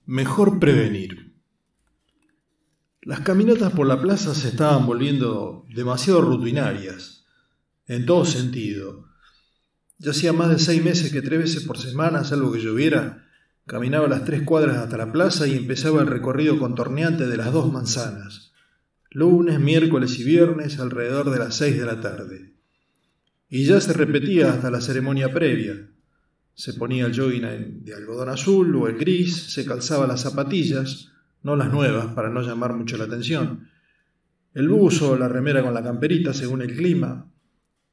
Mejor prevenir. Las caminatas por la plaza se estaban volviendo demasiado rutinarias, en todo sentido. Ya hacía más de 6 meses que 3 veces por semana, salvo que lloviera, caminaba las 3 cuadras hasta la plaza y empezaba el recorrido contorneante de las 2 manzanas, lunes, miércoles y viernes alrededor de las 6 de la tarde. Y ya se repetía hasta la ceremonia previa. Se ponía el jogging de algodón azul o el gris, se calzaba las zapatillas, no las nuevas para no llamar mucho la atención, el buzo o la remera con la camperita según el clima,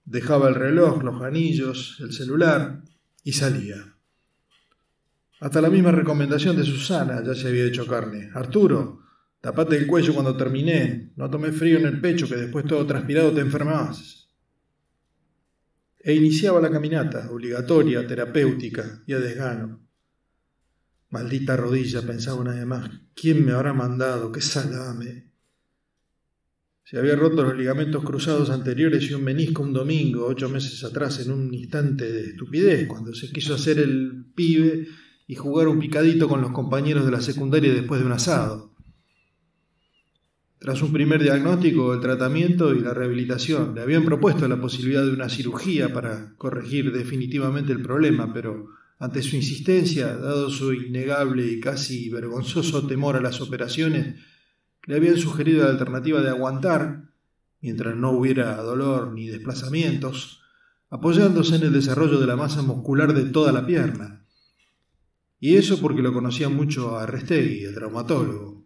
dejaba el reloj, los anillos, el celular y salía. Hasta la misma recomendación de Susana ya se había hecho carne. Arturo, tapate el cuello cuando terminé, no tomes frío en el pecho que después todo transpirado te enfermas. E iniciaba la caminata, obligatoria, terapéutica y a desgano. Maldita rodilla, pensaba una vez más, ¿quién me habrá mandado? ¡Qué salame! Se había roto los ligamentos cruzados anteriores y un menisco un domingo, 8 meses atrás, en un instante de estupidez, cuando se quiso hacer el pibe y jugar un picadito con los compañeros de la secundaria después de un asado. Tras un primer diagnóstico, el tratamiento y la rehabilitación, le habían propuesto la posibilidad de una cirugía para corregir definitivamente el problema, pero ante su insistencia, dado su innegable y casi vergonzoso temor a las operaciones, le habían sugerido la alternativa de aguantar, mientras no hubiera dolor ni desplazamientos, apoyándose en el desarrollo de la masa muscular de toda la pierna. Y eso porque lo conocía mucho a Restegui, el traumatólogo.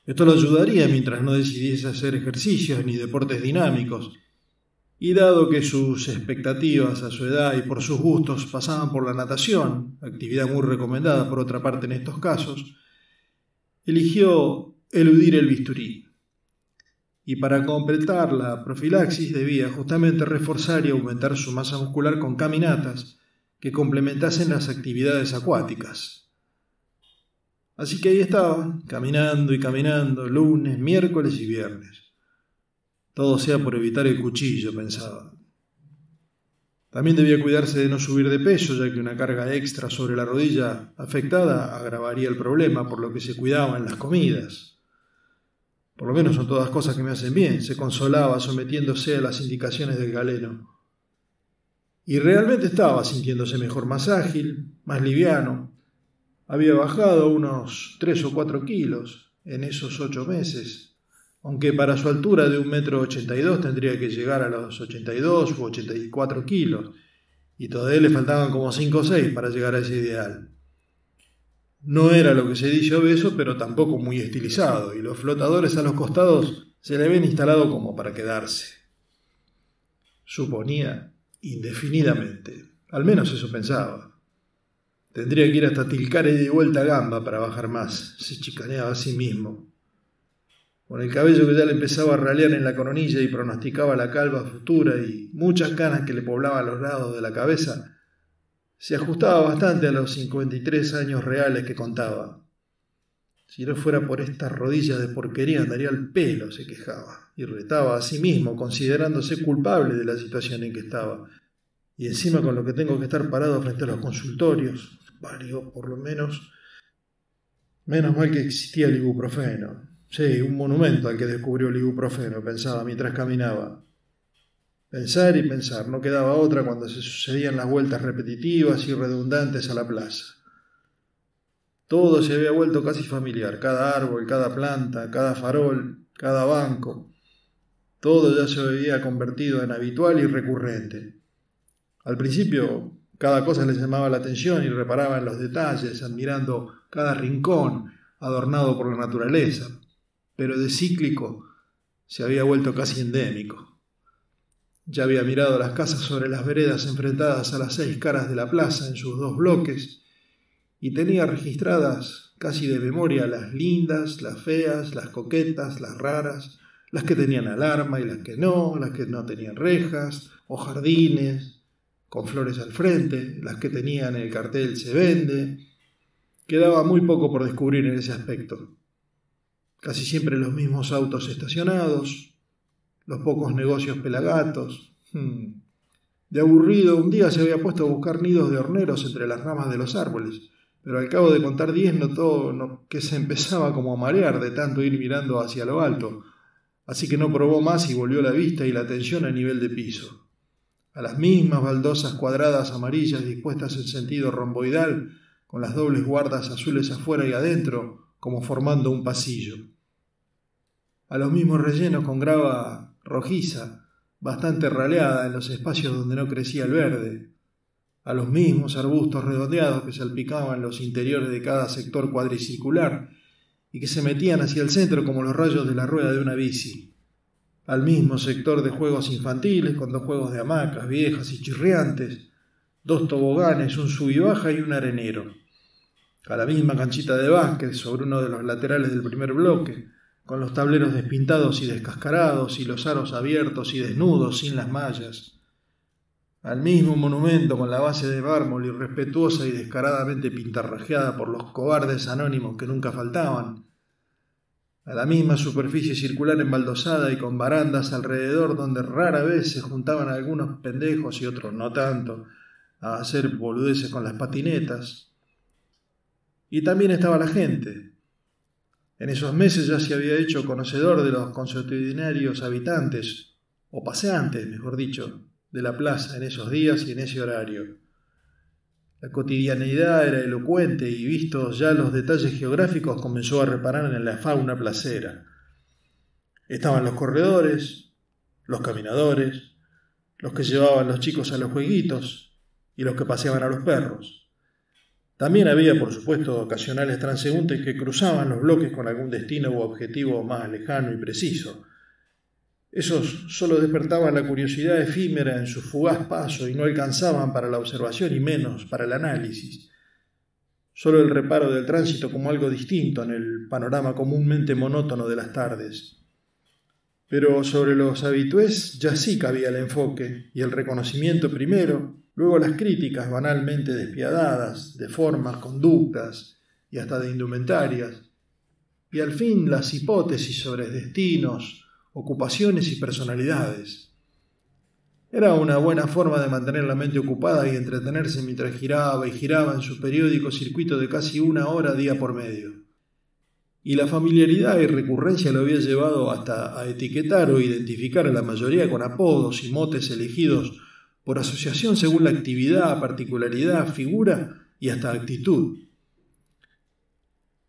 Esto lo ayudaría mientras no decidiese hacer ejercicios ni deportes dinámicos, y dado que sus expectativas a su edad y por sus gustos pasaban por la natación, actividad muy recomendada por otra parte en estos casos, eligió eludir el bisturí. Y para completar la profilaxis debía justamente reforzar y aumentar su masa muscular con caminatas que complementasen las actividades acuáticas. Así que ahí estaba, caminando y caminando, lunes, miércoles y viernes. Todo sea por evitar el cuchillo, pensaba. También debía cuidarse de no subir de peso, ya que una carga extra sobre la rodilla afectada agravaría el problema, por lo que se cuidaba en las comidas. Por lo menos son todas cosas que me hacen bien, se consolaba sometiéndose a las indicaciones del galeno. Y realmente estaba sintiéndose mejor, más ágil, más liviano. Había bajado unos 3 o 4 kilos en esos 8 meses, aunque para su altura de 1,82 m tendría que llegar a los 82 u 84 kilos, y todavía le faltaban como 5 o 6 para llegar a ese ideal. No era lo que se dice obeso, pero tampoco muy estilizado, y los flotadores a los costados se le habían instalado como para quedarse. Suponía indefinidamente, al menos eso pensaba. Tendría que ir hasta Tilcara y de vuelta a Gamba para bajar más, se chicaneaba a sí mismo. Con el cabello que ya le empezaba a ralear en la coronilla y pronosticaba la calva futura y muchas canas que le poblaban los lados de la cabeza, se ajustaba bastante a los 53 años reales que contaba. Si no fuera por estas rodillas de porquería andaría al pelo, se quejaba, y retaba a sí mismo, considerándose culpable de la situación en que estaba. Y encima con lo que tengo que estar parado frente a los consultorios, varios por lo menos. Menos mal que existía el ibuprofeno. Sí, un monumento al que descubrió el ibuprofeno, pensaba mientras caminaba. Pensar y pensar, no quedaba otra cuando se sucedían las vueltas repetitivas y redundantes a la plaza. Todo se había vuelto casi familiar, cada árbol, cada planta, cada farol, cada banco. Todo ya se había convertido en habitual y recurrente. Al principio, cada cosa les llamaba la atención y reparaba en los detalles, admirando cada rincón adornado por la naturaleza, pero de cíclico se había vuelto casi endémico. Ya había mirado las casas sobre las veredas enfrentadas a las 6 caras de la plaza en sus 2 bloques y tenía registradas casi de memoria las lindas, las feas, las coquetas, las raras, las que tenían alarma y las que no tenían rejas o jardines con flores al frente, las que tenían el cartel "se vende". Quedaba muy poco por descubrir en ese aspecto. Casi siempre los mismos autos estacionados, los pocos negocios pelagatos. De aburrido, un día se había puesto a buscar nidos de horneros entre las ramas de los árboles, pero al cabo de contar 10 notó que se empezaba como a marear de tanto ir mirando hacia lo alto, así que no probó más y volvió la vista y la atención a nivel de piso. A las mismas baldosas cuadradas amarillas dispuestas en sentido romboidal, con las dobles guardas azules afuera y adentro, como formando un pasillo. A los mismos rellenos con grava rojiza, bastante raleada en los espacios donde no crecía el verde, a los mismos arbustos redondeados que salpicaban los interiores de cada sector cuadricircular y que se metían hacia el centro como los rayos de la rueda de una bici, al mismo sector de juegos infantiles con 2 juegos de hamacas viejas y chirriantes, 2 toboganes, un sub y baja y un arenero, a la misma canchita de básquet sobre uno de los laterales del primer bloque, con los tableros despintados y descascarados y los aros abiertos y desnudos sin las mallas, al mismo monumento con la base de mármol irrespetuosa y descaradamente pintarrajeada por los cobardes anónimos que nunca faltaban, a la misma superficie circular embaldosada y con barandas alrededor donde rara vez se juntaban algunos pendejos y otros no tanto a hacer boludeces con las patinetas. Y también estaba la gente. En esos meses ya se había hecho conocedor de los consuetudinarios habitantes, o paseantes, mejor dicho, de la plaza en esos días y en ese horario. La cotidianeidad era elocuente y, vistos ya los detalles geográficos, comenzó a reparar en la fauna placera. Estaban los corredores, los caminadores, los que llevaban los chicos a los jueguitos y los que paseaban a los perros. También había, por supuesto, ocasionales transeúntes que cruzaban los bloques con algún destino u objetivo más lejano y preciso. Esos solo despertaban la curiosidad efímera en su fugaz paso y no alcanzaban para la observación y menos para el análisis. Solo el reparo del tránsito como algo distinto en el panorama comúnmente monótono de las tardes. Pero sobre los habitués ya sí cabía el enfoque y el reconocimiento primero, luego las críticas banalmente despiadadas de formas, conductas y hasta de indumentarias, y al fin las hipótesis sobre destinos, ocupaciones y personalidades. Era una buena forma de mantener la mente ocupada y entretenerse mientras giraba y giraba en su periódico circuito de casi 1 hora día por medio. Y la familiaridad y recurrencia lo había llevado hasta a etiquetar o identificar a la mayoría con apodos y motes elegidos por asociación según la actividad, particularidad, figura y hasta actitud.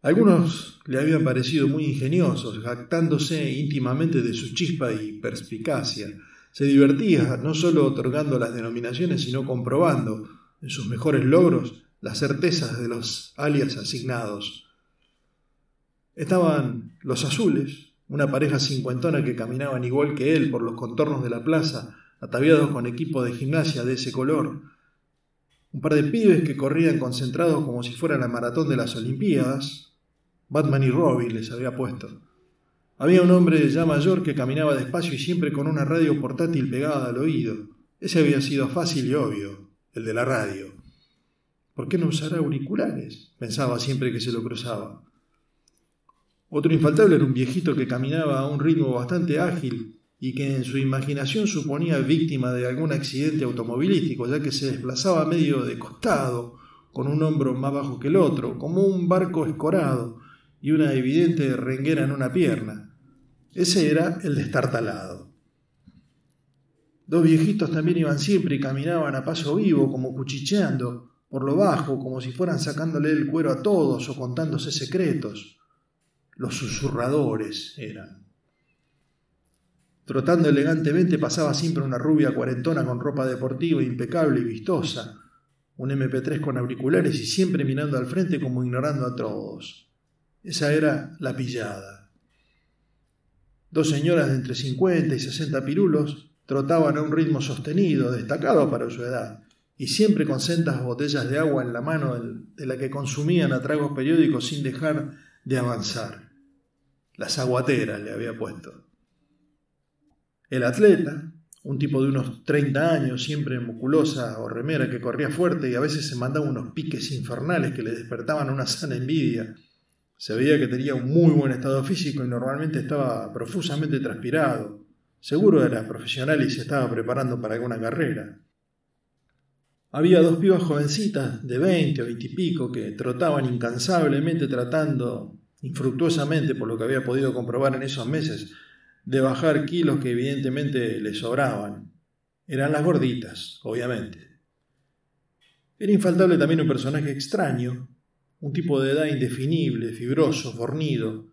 Algunos le habían parecido muy ingeniosos, jactándose íntimamente de su chispa y perspicacia. Se divertía no solo otorgando las denominaciones, sino comprobando, en sus mejores logros, las certezas de los alias asignados. Estaban los azules, una pareja cincuentona que caminaban igual que él por los contornos de la plaza, ataviados con equipo de gimnasia de ese color. Un par de pibes que corrían concentrados como si fuera la maratón de las Olimpiadas. Batman y Robin les había puesto. Había un hombre ya mayor que caminaba despacio y siempre con una radio portátil pegada al oído. Ese había sido fácil y obvio, el de la radio. ¿Por qué no usar auriculares?, pensaba siempre que se lo cruzaba. Otro infaltable era un viejito que caminaba a un ritmo bastante ágil y que en su imaginación suponía víctima de algún accidente automovilístico, ya que se desplazaba medio de costado, con un hombro más bajo que el otro, como un barco escorado, y una evidente renguera en una pierna. Ese era el destartalado. 2 viejitos también iban siempre y caminaban a paso vivo, como cuchicheando, por lo bajo, como si fueran sacándole el cuero a todos o contándose secretos. Los susurradores eran. Trotando elegantemente pasaba siempre una rubia cuarentona con ropa deportiva impecable y vistosa, un MP3 con auriculares y siempre mirando al frente como ignorando a todos. Esa era la pillada. 2 señoras de entre 50 y 60 pirulos trotaban a un ritmo sostenido, destacado para su edad, y siempre con sendas botellas de agua en la mano de la que consumían a tragos periódicos sin dejar de avanzar. Las aguateras le había puesto. El atleta, un tipo de unos 30 años, siempre en musculosa o remera, que corría fuerte y a veces se mandaba unos piques infernales que le despertaban una sana envidia. Se veía que tenía un muy buen estado físico y normalmente estaba profusamente transpirado. Seguro era profesional y se estaba preparando para alguna carrera. Había dos pibas jovencitas de 20 o 20 y pico que trotaban incansablemente tratando, infructuosamente por lo que había podido comprobar en esos meses, de bajar kilos que evidentemente les sobraban. Eran las gorditas, obviamente. Era infaltable también un personaje extraño, un tipo de edad indefinible, fibroso, fornido,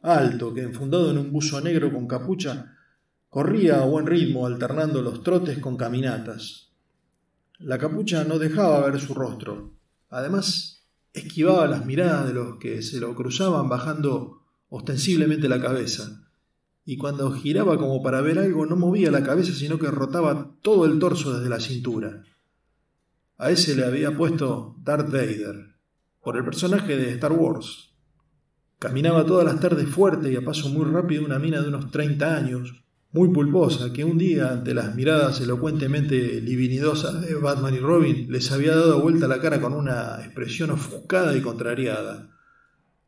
alto, que enfundado en un buzo negro con capucha, corría a buen ritmo alternando los trotes con caminatas. La capucha no dejaba ver su rostro. Además, esquivaba las miradas de los que se lo cruzaban bajando ostensiblemente la cabeza, y cuando giraba como para ver algo no movía la cabeza sino que rotaba todo el torso desde la cintura. A ese le había puesto Darth Vader, por el personaje de Star Wars. Caminaba todas las tardes fuerte y a paso muy rápido una mina de unos 30 años, muy pulposa, que un día, ante las miradas elocuentemente libidinosas de Batman y Robin, les había dado vuelta la cara con una expresión ofuscada y contrariada.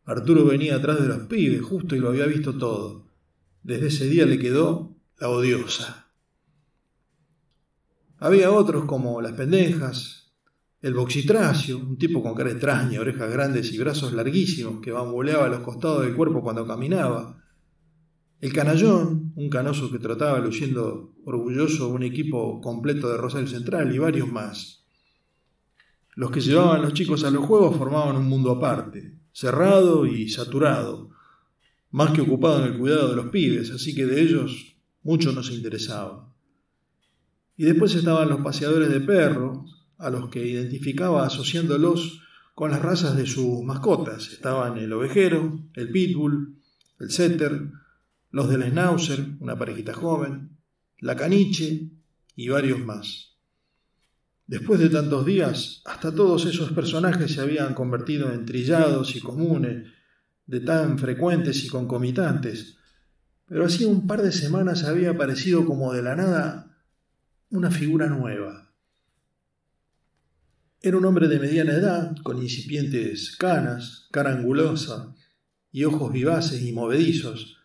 Arturo venía atrás de los pibes, justo, y lo había visto todo. Desde ese día le quedó la odiosa. Había otros como las pendejas, el boxitracio, un tipo con cara extraña, orejas grandes y brazos larguísimos que bamboleaba a los costados del cuerpo cuando caminaba. El canallón, un canoso que trotaba luciendo orgulloso un equipo completo de Rosario Central y varios más. Los que llevaban a los chicos a los juegos formaban un mundo aparte, cerrado y saturado, más que ocupado en el cuidado de los pibes, así que de ellos mucho no se interesaba. Y después estaban los paseadores de perros, a los que identificaba asociándolos con las razas de sus mascotas. Estaban el ovejero, el pitbull, el setter, los del schnauzer, una parejita joven, la caniche y varios más. Después de tantos días, hasta todos esos personajes se habían convertido en trillados y comunes, de tan frecuentes y concomitantes, pero hacía un par de semanas había aparecido como de la nada una figura nueva. Era un hombre de mediana edad, con incipientes canas, cara angulosa y ojos vivaces y movedizos,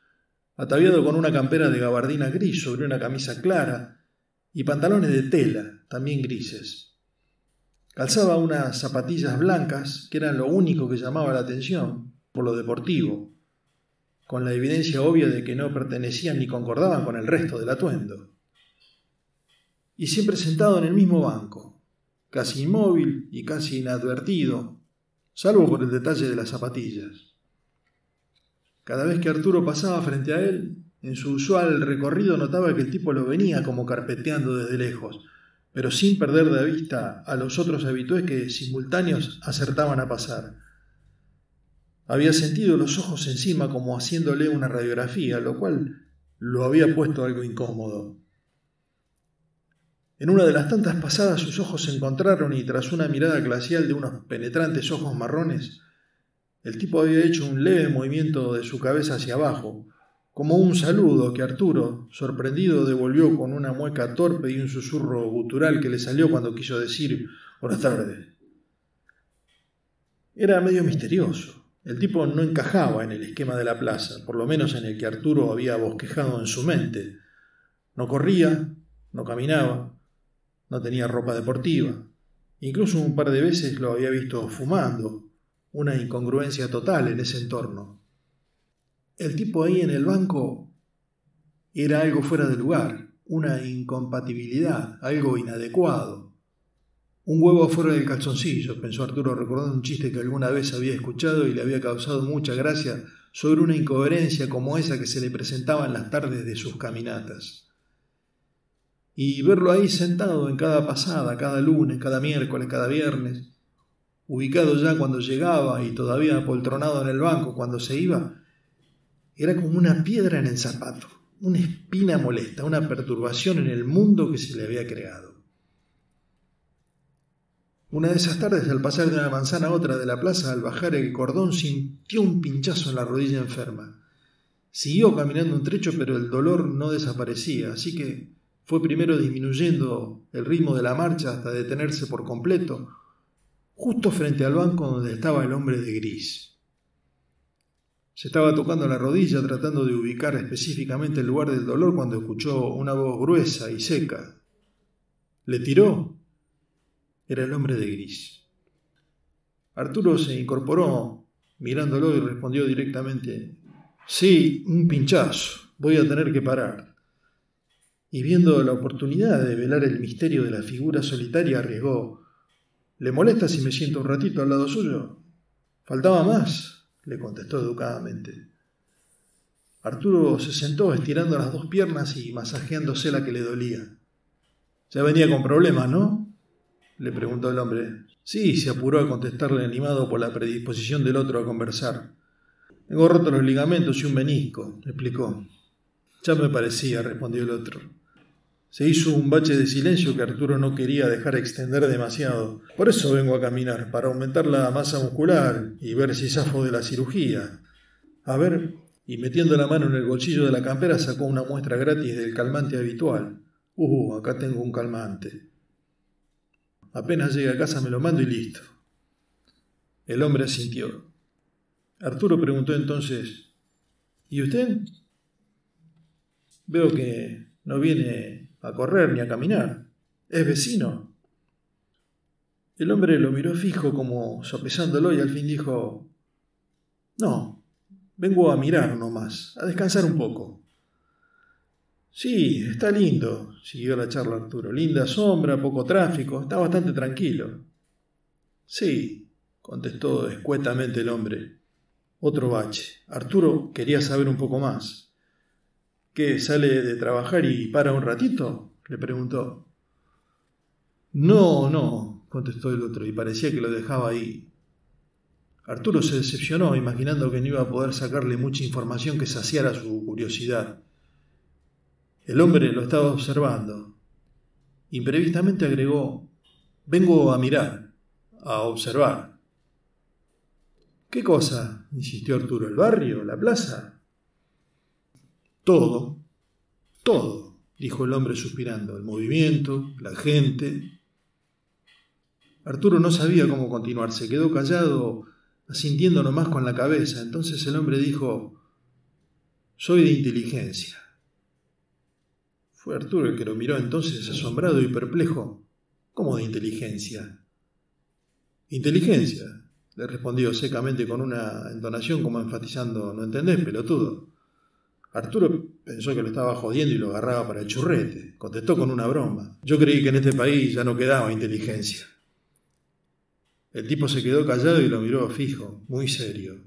ataviado con una campera de gabardina gris sobre una camisa clara y pantalones de tela, también grises. Calzaba unas zapatillas blancas, que eran lo único que llamaba la atención, por lo deportivo, con la evidencia obvia de que no pertenecían ni concordaban con el resto del atuendo. Y siempre sentado en el mismo banco, casi inmóvil y casi inadvertido, salvo por el detalle de las zapatillas. Cada vez que Arturo pasaba frente a él, en su usual recorrido notaba que el tipo lo venía como carpeteando desde lejos, pero sin perder de vista a los otros habitués que simultáneos acertaban a pasar. Había sentido los ojos encima como haciéndole una radiografía, lo cual lo había puesto algo incómodo. En una de las tantas pasadas sus ojos se encontraron y tras una mirada glacial de unos penetrantes ojos marrones, el tipo había hecho un leve movimiento de su cabeza hacia abajo, como un saludo que Arturo, sorprendido, devolvió con una mueca torpe y un susurro gutural que le salió cuando quiso decir «buenas tardes». Era medio misterioso. El tipo no encajaba en el esquema de la plaza, por lo menos en el que Arturo había bosquejado en su mente. No corría, no caminaba, no tenía ropa deportiva. Incluso un par de veces lo había visto fumando, una incongruencia total en ese entorno. El tipo ahí en el banco era algo fuera de lugar, una incompatibilidad, algo inadecuado. Un huevo fuera del calzoncillo, pensó Arturo recordando un chiste que alguna vez había escuchado y le había causado mucha gracia sobre una incoherencia como esa que se le presentaba en las tardes de sus caminatas. Y verlo ahí sentado en cada pasada, cada lunes, cada miércoles, cada viernes, ubicado ya cuando llegaba y todavía apoltronado en el banco cuando se iba, era como una piedra en el zapato, una espina molesta, una perturbación en el mundo que se le había creado. Una de esas tardes, al pasar de una manzana a otra de la plaza, al bajar el cordón, sintió un pinchazo en la rodilla enferma. Siguió caminando un trecho, pero el dolor no desaparecía, así que fue primero disminuyendo el ritmo de la marcha hasta detenerse por completo, justo frente al banco donde estaba el hombre de gris. Se estaba tocando la rodilla tratando de ubicar específicamente el lugar del dolor cuando escuchó una voz gruesa y seca. «¿Le tiró?» Era el hombre de gris. Arturo se incorporó, mirándolo, y respondió directamente: «Sí, un pinchazo. Voy a tener que parar». Y viendo la oportunidad de velar el misterio de la figura solitaria, arriesgó: «¿Le molesta si me siento un ratito al lado suyo?». «Faltaba más», le contestó educadamente. Arturo se sentó estirando las dos piernas y masajeándose la que le dolía. «Ya venía con problemas, ¿no?», le preguntó el hombre. «Sí», se apuró a contestarle, animado por la predisposición del otro a conversar. «Tengo rotos los ligamentos y un menisco», explicó. «Ya me parecía», respondió el otro. Se hizo un bache de silencio que Arturo no quería dejar extender demasiado. «Por eso vengo a caminar, para aumentar la masa muscular y ver si zafo de la cirugía. A ver», y metiendo la mano en el bolsillo de la campera sacó una muestra gratis del calmante habitual. Acá tengo un calmante. Apenas llegue a casa me lo mando y listo». El hombre asintió. Arturo preguntó entonces: «¿Y usted? Veo que no viene a correr ni a caminar. ¿Es vecino?». El hombre lo miró fijo, como sopesándolo, y al fin dijo: «No, vengo a mirar nomás, a descansar un poco». «Sí, está lindo», siguió la charla Arturo. «Linda sombra, poco tráfico, está bastante tranquilo». «Sí», contestó escuetamente el hombre. Otro bache. Arturo quería saber un poco más. «¿Qué, sale de trabajar y para un ratito?», le preguntó. No, contestó el otro, y parecía que lo dejaba ahí. Arturo se decepcionó, imaginando que no iba a poder sacarle mucha información que saciara su curiosidad. El hombre lo estaba observando. Imprevistamente agregó: «Vengo a mirar, a observar». «¿Qué cosa?», insistió Arturo. «¿El barrio? ¿La plaza?». Todo, dijo el hombre suspirando. «El movimiento, la gente». Arturo no sabía cómo continuar. Se quedó callado, asintiendo nomás con la cabeza. Entonces el hombre dijo: «Soy de inteligencia». Fue Arturo el que lo miró entonces, asombrado y perplejo. «¿Cómo de inteligencia?». «Inteligencia», le respondió secamente, con una entonación como enfatizando: «¿No entendés, pelotudo?». Arturo pensó que lo estaba jodiendo y lo agarraba para el churrete. Contestó con una broma: «Yo creí que en este país ya no quedaba inteligencia». El tipo se quedó callado y lo miró fijo, muy serio.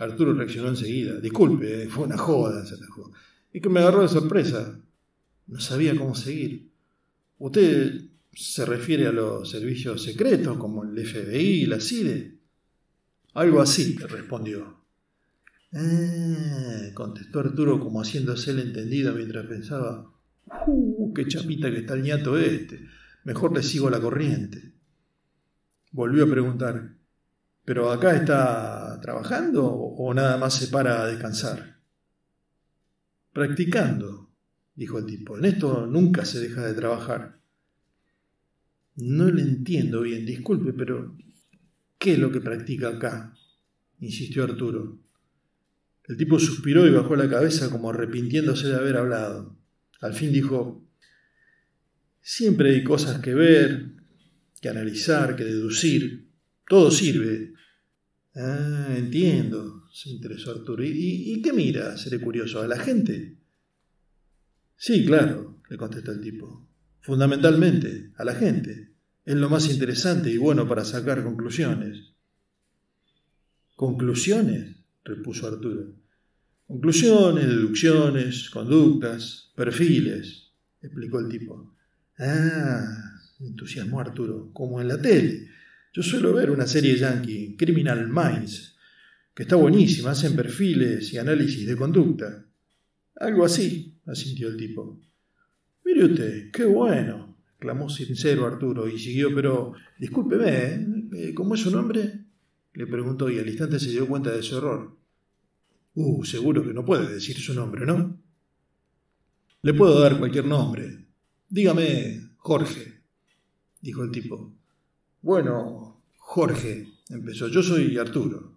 Arturo reaccionó enseguida: «Disculpe, fue una joda», se atajó. «Es que me agarró de sorpresa. No sabía cómo seguir». «¿Usted se refiere a los servicios secretos, como el FBI y la CIDE?» «Algo así», respondió. Contestó Arturo, como haciéndose el entendido, mientras pensaba: «Qué chapita que está el ñato este. Mejor le sigo la corriente». Volvió a preguntar: «¿Pero acá está trabajando o nada más se para a descansar?». «Practicando», dijo el tipo. «En esto nunca se deja de trabajar». «No le entiendo bien, disculpe, pero ¿qué es lo que practica acá?», insistió Arturo. El tipo suspiró y bajó la cabeza, como arrepintiéndose de haber hablado. Al fin dijo: «Siempre hay cosas que ver, que analizar, que deducir. Todo sirve». «Entiendo», se interesó Arturo. ¿Y qué mira? Seré curioso. ¿A la gente?». «Sí, claro», le contestó el tipo. «Fundamentalmente, a la gente. Es lo más interesante y bueno para sacar conclusiones». «¿Conclusiones?», repuso Arturo. «Conclusiones, deducciones, conductas, perfiles», explicó el tipo. Entusiasmó Arturo, «como en la tele. Yo suelo ver una serie yankee, Criminal Minds, que está buenísima, hacen perfiles y análisis de conducta». «Algo así», asintió el tipo. «Mire usted, qué bueno», exclamó sincero Arturo, y siguió: «Pero, discúlpeme, ¿cómo es su nombre?», le preguntó, y al instante se dio cuenta de su error. Seguro que no puede decir su nombre, ¿no?». «Le puedo dar cualquier nombre. Dígame Jorge», dijo el tipo. «Bueno, Jorge», empezó. «Yo soy Arturo.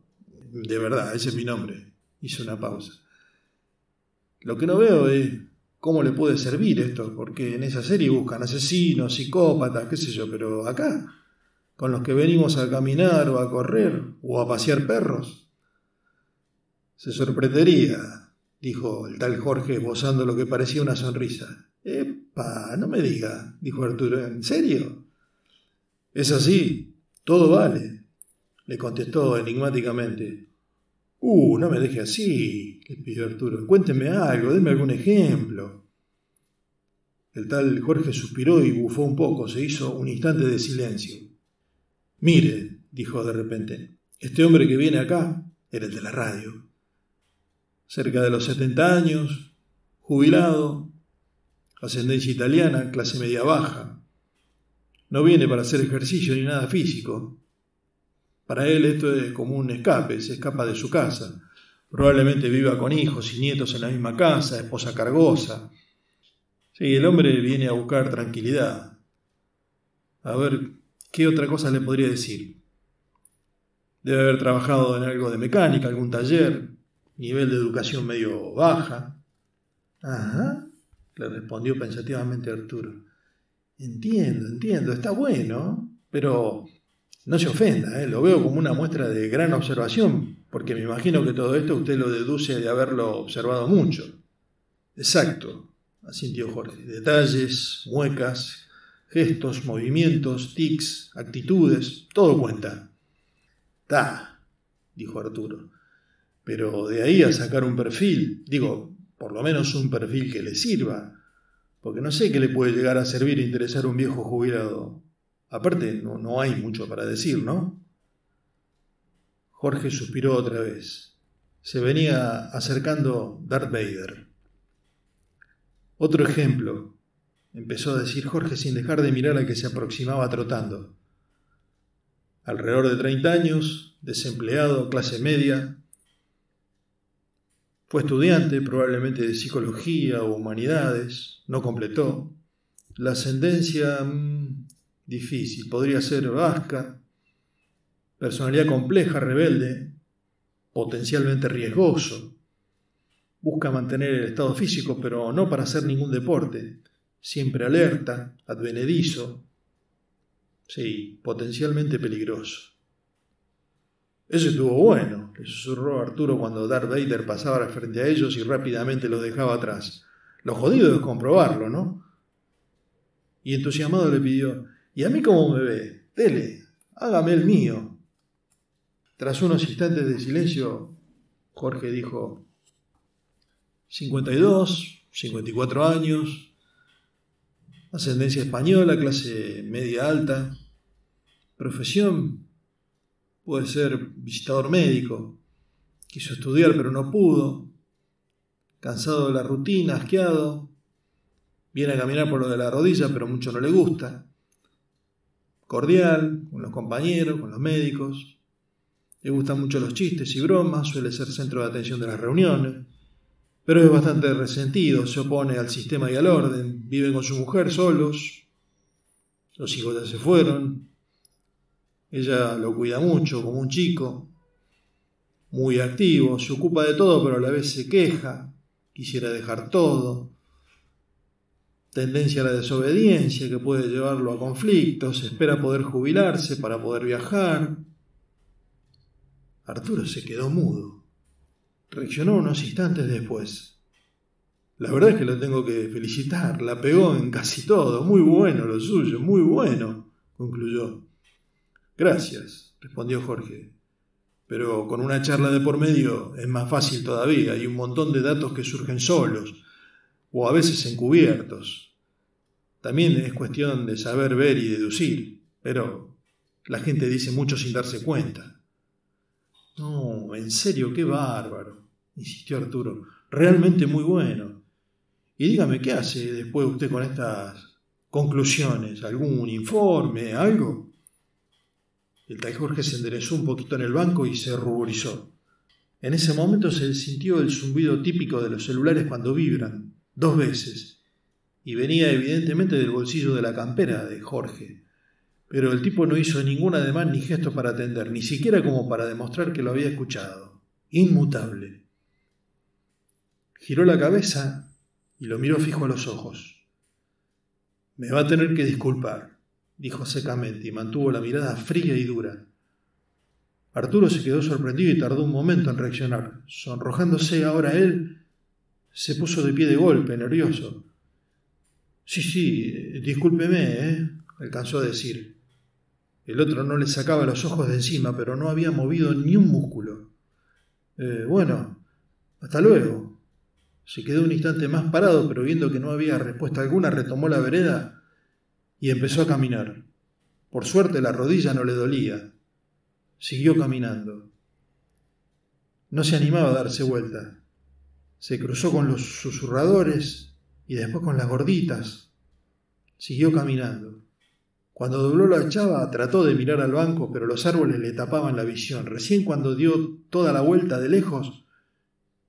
De verdad, ese es mi nombre». Hizo una pausa. «Lo que no veo es cómo le puede servir esto, porque en esa serie buscan asesinos, psicópatas, qué sé yo, pero acá, con los que venimos a caminar o a correr o a pasear perros. Se sorprendería, dijo el tal Jorge esbozando lo que parecía una sonrisa. «Epa, no me diga», dijo Arturo, «¿en serio?» «Es así, todo vale», le contestó enigmáticamente. No me deje así», le pidió Arturo. «Cuénteme algo, deme algún ejemplo». El tal Jorge suspiró y bufó un poco, se hizo un instante de silencio. «Mire», dijo de repente, «este hombre que viene acá era el de la radio. Cerca de los 70 años, jubilado, ascendencia italiana, clase media baja. No viene para hacer ejercicio ni nada físico. Para él esto es como un escape, se escapa de su casa. Probablemente viva con hijos y nietos en la misma casa, esposa cargosa. Sí, el hombre viene a buscar tranquilidad. A ver, ¿qué otra cosa le podría decir? Debe haber trabajado en algo de mecánica, algún taller, nivel de educación medio baja». «Ajá», le respondió pensativamente Arturo. Entiendo, está bueno, pero no se ofenda, lo veo como una muestra de gran observación, porque me imagino que todo esto usted lo deduce de haberlo observado mucho». «Exacto», asintió Jorge, «detalles, muecas, gestos, movimientos, tics, actitudes, todo cuenta». «Ta», dijo Arturo, «pero de ahí a sacar un perfil, digo, por lo menos un perfil que le sirva, porque no sé qué le puede llegar a servir e interesar a un viejo jubilado. Aparte, no hay mucho para decir, ¿no?» Jorge suspiró otra vez. Se venía acercando Darth Vader. «Otro ejemplo», empezó a decir Jorge sin dejar de mirar al que se aproximaba trotando. Alrededor de 30 años, desempleado, clase media. Fue estudiante, probablemente de psicología o humanidades, no completó. La ascendencia, difícil, podría ser vasca. Personalidad compleja, rebelde, potencialmente riesgoso. Busca mantener el estado físico, pero no para hacer ningún deporte. Siempre alerta, advenedizo. Sí, potencialmente peligroso. «Eso estuvo bueno», le susurró Arturo cuando Darth Vader pasaba frente a ellos y rápidamente los dejaba atrás. «Lo jodido es comprobarlo, ¿no?» Y entusiasmado le pidió: «¿Y a mí cómo me ve? Dele, hágame el mío». Tras unos instantes de silencio, Jorge dijo: 52, 54 años, ascendencia española, clase media alta, profesión puede ser visitador médico, quiso estudiar pero no pudo, cansado de la rutina, asqueado, viene a caminar por lo de la rodilla pero mucho no le gusta, cordial con los compañeros, con los médicos, le gustan mucho los chistes y bromas, suele ser centro de atención de las reuniones, pero es bastante resentido, se opone al sistema y al orden, vive con su mujer solos, los hijos ya se fueron, ella lo cuida mucho como un chico, muy activo, se ocupa de todo pero a la vez se queja, quisiera dejar todo, tendencia a la desobediencia que puede llevarlo a conflictos, espera poder jubilarse para poder viajar. Arturo se quedó mudo, reaccionó unos instantes después. «La verdad es que lo tengo que felicitar, la pegó en casi todo, muy bueno lo suyo, muy bueno», concluyó. «Gracias», respondió Jorge, «pero con una charla de por medio es más fácil todavía, hay un montón de datos que surgen solos, o a veces encubiertos. También es cuestión de saber ver y deducir, pero la gente dice mucho sin darse cuenta». «No, en serio, qué bárbaro», insistió Arturo, «realmente muy bueno. Y dígame, ¿qué hace después usted con estas conclusiones? ¿Algún informe, algo?» El tal Jorge se enderezó un poquito en el banco y se ruborizó. En ese momento se sintió el zumbido típico de los celulares cuando vibran, 2 veces, y venía evidentemente del bolsillo de la campera de Jorge. Pero el tipo no hizo ningún ademán ni gesto para atender, ni siquiera como para demostrar que lo había escuchado. Inmutable. Giró la cabeza y lo miró fijo a los ojos. «Me va a tener que disculpar», dijo secamente y mantuvo la mirada fría y dura. Arturo se quedó sorprendido y tardó un momento en reaccionar. Sonrojándose ahora él, se puso de pie de golpe, nervioso. Sí, discúlpeme, alcanzó a decir. El otro no le sacaba los ojos de encima, pero no había movido ni un músculo. Bueno, hasta luego. Se quedó un instante más parado, pero viendo que no había respuesta alguna, retomó la vereda y empezó a caminar. Por suerte la rodilla no le dolía. Siguió caminando. No se animaba a darse vuelta. Se cruzó con los susurradores y después con las gorditas. Siguió caminando. Cuando dobló la chava, trató de mirar al banco, pero los árboles le tapaban la visión. Recién cuando dio toda la vuelta de lejos,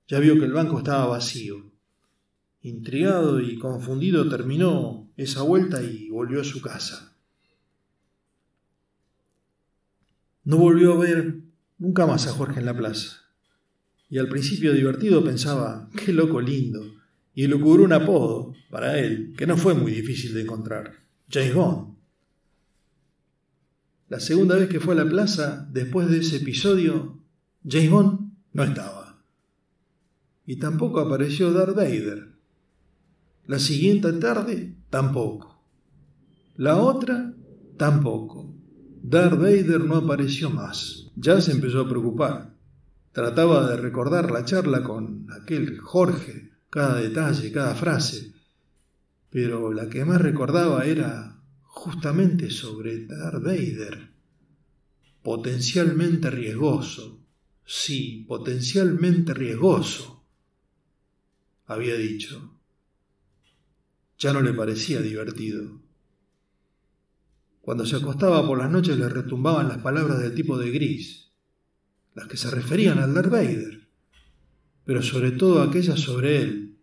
ya vio que el banco estaba vacío. Intrigado y confundido, terminó esa vuelta y volvió a su casa. No volvió a ver nunca más a Jorge en la plaza. Y al principio divertido pensaba, qué loco lindo, y le ocurrió un apodo para él, que no fue muy difícil de encontrar, James Bond. La segunda vez que fue a la plaza, después de ese episodio, James Bond no estaba. Y tampoco apareció Darth Vader. La siguiente tarde, tampoco. La otra, tampoco. Darth Vader no apareció más. Ya se empezó a preocupar. Trataba de recordar la charla con aquel Jorge, cada detalle, cada frase. Pero la que más recordaba era justamente sobre Darth Vader. Potencialmente riesgoso. Sí, potencialmente riesgoso, había dicho. Ya no le parecía divertido. Cuando se acostaba por las noches le retumbaban las palabras del tipo de gris, las que se referían al Darth Vader, pero sobre todo aquellas sobre él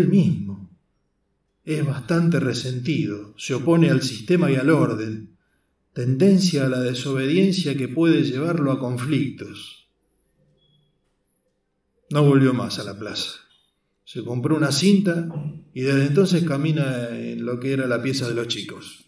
mismo. Es bastante resentido, se opone al sistema y al orden, tendencia a la desobediencia que puede llevarlo a conflictos. No volvió más a la plaza. Se compró una cinta y desde entonces camina en lo que era la pieza de los chicos.